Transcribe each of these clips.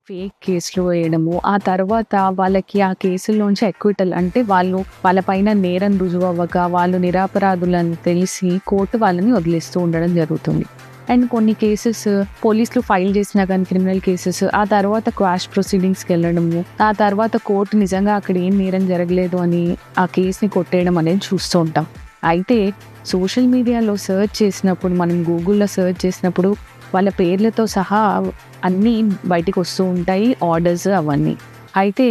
Fake కేసులు వేయడము. ఆ తర్వాత వాళ్ళకి ఆ కేసుల్లోంచి అక్విటల్ అంటే వాళ్ళ పైన నేరం రుజువవ్వక వాళ్ళు నిరపరాధులని తెలిసి కోర్టు వాళ్ళని వదిలేస్తూ ఉండడం జరుగుతుంది. అండ్ కొన్ని కేసెస్ పోలీసులు ఫైల్ చేసినా గానీ క్రిమినల్ కేసెస్ ఆ తర్వాత క్వాష్ ప్రొసీడింగ్స్‌కెళ్ళడము. ఆ తర్వాత కోర్టు నిజంగా అక్కడ ఏం నేరం జరగలేదు అని ఆ కేస్‌ని కొట్టేయడం అనేది చూస్తూ ఉంటాం. అయితే సోషల్ మీడియాలో సెర్చ్ చేసినప్పుడు మనం గూగుల్‌లో సెర్చ్ చేసినప్పుడు వాళ్ళ పేర్లతో సహా అన్నీ బయటికొస్తూ ఉంటాయి. ఆర్డర్స్ అవన్నీ. అయితే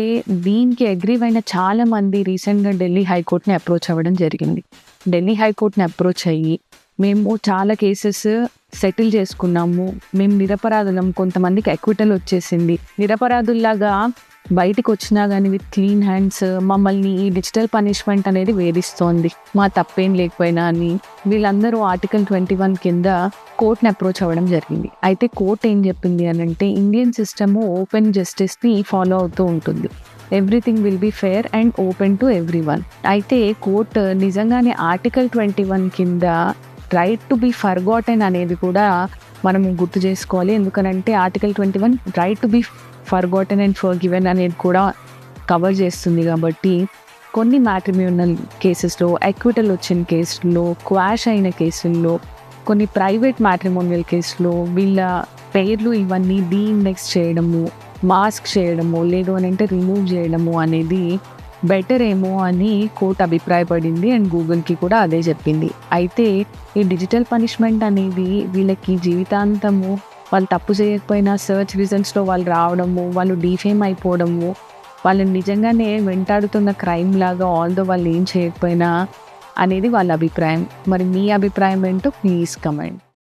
దీనికి అగ్రీవ్ అయిన చాలామంది రీసెంట్‌గా ఢిల్లీ హైకోర్ట్‌ని అప్రోచ్ అవ్వడం జరిగింది. ఢిల్లీ హైకోర్ట్‌ని అప్రోచ్ అయ్యి, మేము చాలా కేసెస్ సెటిల్ చేసుకున్నాము. మేము నిరపరాధులం. కొంతమందికి అక్విటల్ వచ్చేసింది. నిరపరాధుల్లాగా బయటికొచ్చినా గానీ విత్ క్లీన్ హ్యాండ్స్ మమ్మల్ని ఈ డిజిటల్ పనిష్మెంట్ అనేది వేధిస్తోంది. మా తప్పేం లేకపోయినా అని వీళ్ళందరూ ఆర్టికల్ 21 కింద కోర్ట్‌ని అప్రోచ్ అవ్వడం జరిగింది. అయితే కోర్ట్ ఏం చెప్పింది అనంటే ఇండియన్ సిస్టము ఓపెన్ జస్టిస్‌ని ఫాలో అవుతూ ఉంటుంది. Everything will be fair and open to everyone. అయితే కోర్ట్ నిజంగానే ఆర్టికల్ 21 కింద రైట్ టు బి ఫర్గాటెన్ అనేది కూడా మనం గుర్తు చేసుకోవాలి. ఎందుకనంటే article 21 right to be forgotten and forgiven అనేది కూడా కవర్ చేస్తుంది కాబట్టి కొన్ని మ్యాట్రిమోనియల్ కేసెస్‌లో, అక్విటల్ వచ్చిన కేసుల్లో, క్వాష్ అయిన కేసుల్లో, కొన్ని ప్రైవేట్ మ్యాట్రిమోనియల్ కేసులో వీళ్ళ పేర్లు ఇవన్నీ డీఇండెక్స్ చేయడము, మాస్క్ చేయడము, లేదు అనంటే రిమూవ్ చేయడము అనేది బెటర్ ఏమో అని కోర్ట్ అభిప్రాయపడింది. అండ్ గూగుల్‌కి కూడా అదే చెప్పింది. అయితే ఈ డిజిటల్ పనిష్మెంట్ అనేది వీళ్ళకి జీవితాంతము వాళ్ళు తప్పు చేయకపోయినా సెర్చ్ రిజల్ట్స్‌లో వాళ్ళు రావడము, వాళ్ళు డీఫేమ్ అయిపోవడము, వాళ్ళని నిజంగానే వెంటాడుతున్న క్రైమ్ లాగా ఆల్‌దో వాళ్ళు ఏం చేయకపోయినా అనేది వాళ్ళ అభిప్రాయం. మరి మీ అభిప్రాయం ఏంటో ప్లీజ్ కమెంట్.